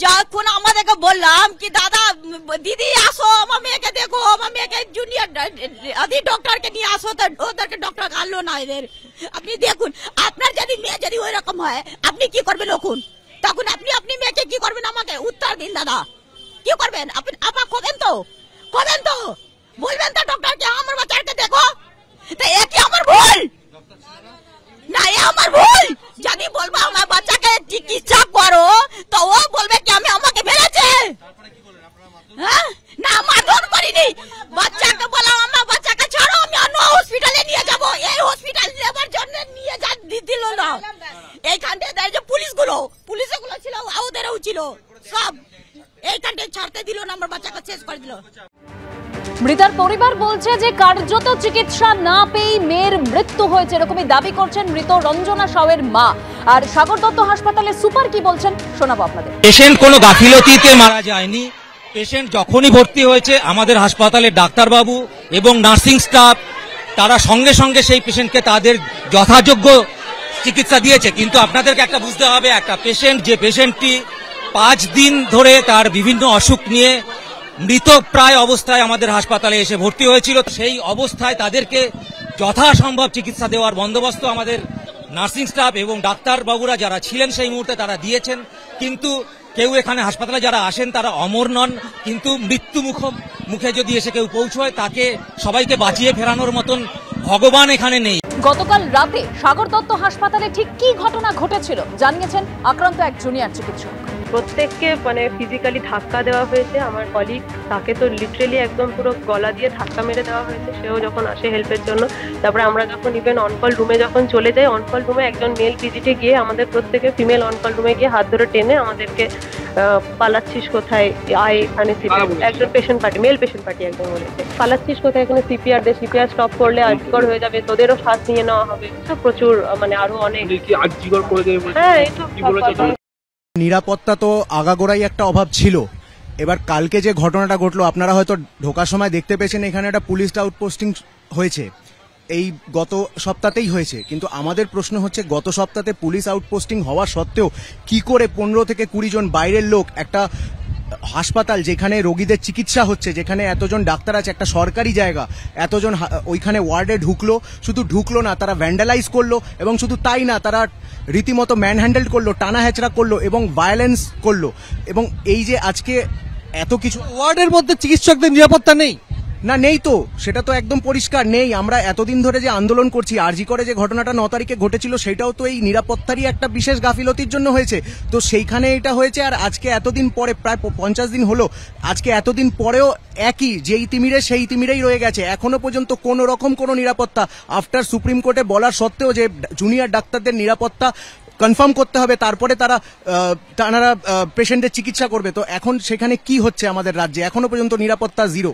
যখন আমাদেরকে বললাম কি দাদা দিদি আসো আমার মেয়েকে দেখো, আমার মেয়েকে জুনিয়র ডক্টরকে নিয়ে আসো, তো ওদেরকে ডক্টর আনলো না এদের। আপনি দেখুন আপনার যদি মেয়ে যদি ওই রকম হয় আপনি কি করবেন তখন আপনি মেয়েকে কি করবেন? আমাকে উত্তর দিন দাদা, কি করবেন আপনি? আপা কবেন তো বলবেন তো ডক্টরকে আমার বাচ্চাকে দেখো। তো এ কি আমার ভুল না? এ আমার ভুল? যদি বলবো আমার বাচ্চাকে চিকিৎসা করো তো ও বলবে কি আমি আমাকে মেরেছে? না মারধর করিনি, বাচ্চাকে বললাম আমার বাচ্চাকে ছাড়ো, আমি অন্য হসপিটালে নিয়ে যাব। এই হসপিটাল নেবার জন্য নিয়ে দিল না। এইখানটা যে পুলিশগুলো ছিল ওদেরও ছিল, সব এইখানটা ছাড়তে দিল না, আমার বাচ্চাকে শেষ করে দিল। মৃতার পরিবার বলছে যে কার্যত চিকিৎসা না পেয়ে মেয়ের মৃত্যু হয়েছে, এরকমই দাবি করছেন মৃত রঞ্জনা সাউয়ের মা। আর সাগর দত্ত হাসপাতালের সুপার কি বলছেন শোনাবো আপনাদের। পেশেন্ট কোনো গাফিলতিতে মারা যায়নি। পেশেন্ট যখনই ভর্তি হয়েছে আমাদের হাসপাতালের ডাক্তারবাবু এবং নার্সিং স্টাফ তারা সঙ্গে সঙ্গে সেই পেশেন্টকে তাদের যথাযোগ্য চিকিৎসা দিয়েছে। কিন্তু আপনাদেরকে একটা বুঝতে হবে, একটা পেশেন্ট, যে পেশেন্টটি 5 দিন ধরে তার বিভিন্ন অসুখ নিয়ে মৃতপ্রায় অবস্থায় আমাদের হাসপাতালে এসে ভর্তি হয়েছিল, সেই অবস্থায় তাদেরকে যথাসম্ভব চিকিৎসা দেওয়ার বন্দোবস্ত আমাদের নার্সিং স্টাফ এবং ডাক্তারবাবুরা যারা ছিলেন সেই মুহূর্তে তারা দিয়েছেন। কিন্তু কেউ এখানে হাসপাতালে যারা আসেন তারা অমর নন, কিন্তু মৃত্যু মুখে যদি এসে কেউ পৌঁছয় তাকে সবাইকে বাঁচিয়ে ফেরানোর মতন ভগবান এখানে নেই। গতকাল রাতে সাগর দত্ত হাসপাতালে ঠিক কি ঘটনা ঘটেছিল জানিয়েছেন আক্রান্ত এক জুনিয়র চিকিৎসক। প্রত্যেককে ফিজিক্যালি ধাক্কা দেওয়া হয়েছে। আমার কলিগ তাকে তো লিটারেলি একদম পুরো গলা দিয়ে ধাক্কা মেরে দেওয়া হয়েছে, সেও যখন আসে হেল্পের জন্য। তারপরে আমরা যখন ইভেন অনকল রুমে যখন চলে যাই, অনকল রুমে একজন মেল ভিজিটে গিয়ে আমাদের প্রত্যেকে ফিমেল অনকল রুমে গিয়ে হাত ধরে টেনে আমাদেরকে পালাচ্ছিস কোথায়, এখানে একজন patient party, male patient party একজন বলেছে পালাচ্ছিস কোথায়, এখানে সিপিআর দে, সিপিআর স্টপ করলে আর্জিকর হয়ে যাবে, তোদেরও শ্বাস নিয়ে নেওয়া হবে। প্রচুর আরো অনেক হ্যাঁ নিরাপত্তা তো আগাগোড়াই একটা অভাব ছিল। এবার কালকে যে ঘটনাটা ঘটলো আপনারা হয়তো ঢোকার সময় দেখতে পেয়েছেন, এখানে একটা পুলিশ আউটপোস্টিং হয়েছে, এই গত সপ্তাহতেই হয়েছে। কিন্তু আমাদের প্রশ্ন হচ্ছে গত সপ্তাহে পুলিশ আউটপোস্টিং হওয়া সত্ত্বেও কি করে 15 থেকে 20 জন বাইরের লোক একটা হাসপাতাল যেখানে রোগীদের চিকিৎসা হচ্ছে, যেখানে এতজন ডাক্তার আছে, একটা সরকারি জায়গা, এতজন ওইখানে ওয়ার্ডে ঢুকলো। শুধু ঢুকলো না, তারা ভ্যান্ডালাইজ করলো, এবং শুধু তাই না, তারা রীতিমতো ম্যানহ্যান্ডেল করলো, টানা হেঁচড়া করলো এবং ভায়োলেন্স করলো। এবং এই যে আজকে এত কিছু, ওয়ার্ডের মধ্যে চিকিৎসকদের নিরাপত্তা নেই না, নেই তো, সেটা তো একদম পরিষ্কার নেই। আমরা এতদিন ধরে যে আন্দোলন করছি, আরজি করে যে ঘটনাটা 9 তারিখে ঘটেছিল সেটাও তো এই নিরাপত্তারই একটা বিশেষ গাফিলতির জন্য হয়েছে। তো সেইখানে এটা হয়েছে, আর আজকে এতদিন পরে, প্রায় 50 দিন হলো, আজকে এতদিন পরেও একই, যেই তিমিরে সেই তিমিরেই রয়ে গেছে। এখনো পর্যন্ত কোনো রকম কোনো নিরাপত্তা, আফটার সুপ্রিম কোর্টে বলার সত্ত্বেও যে জুনিয়র ডাক্তারদের নিরাপত্তা কনফার্ম করতে হবে, তারপরে তারা পেশেন্টের চিকিৎসা করবে। তো এখন সেখানে কি হচ্ছে আমাদের রাজ্যে? এখনো পর্যন্ত নিরাপত্তা 0।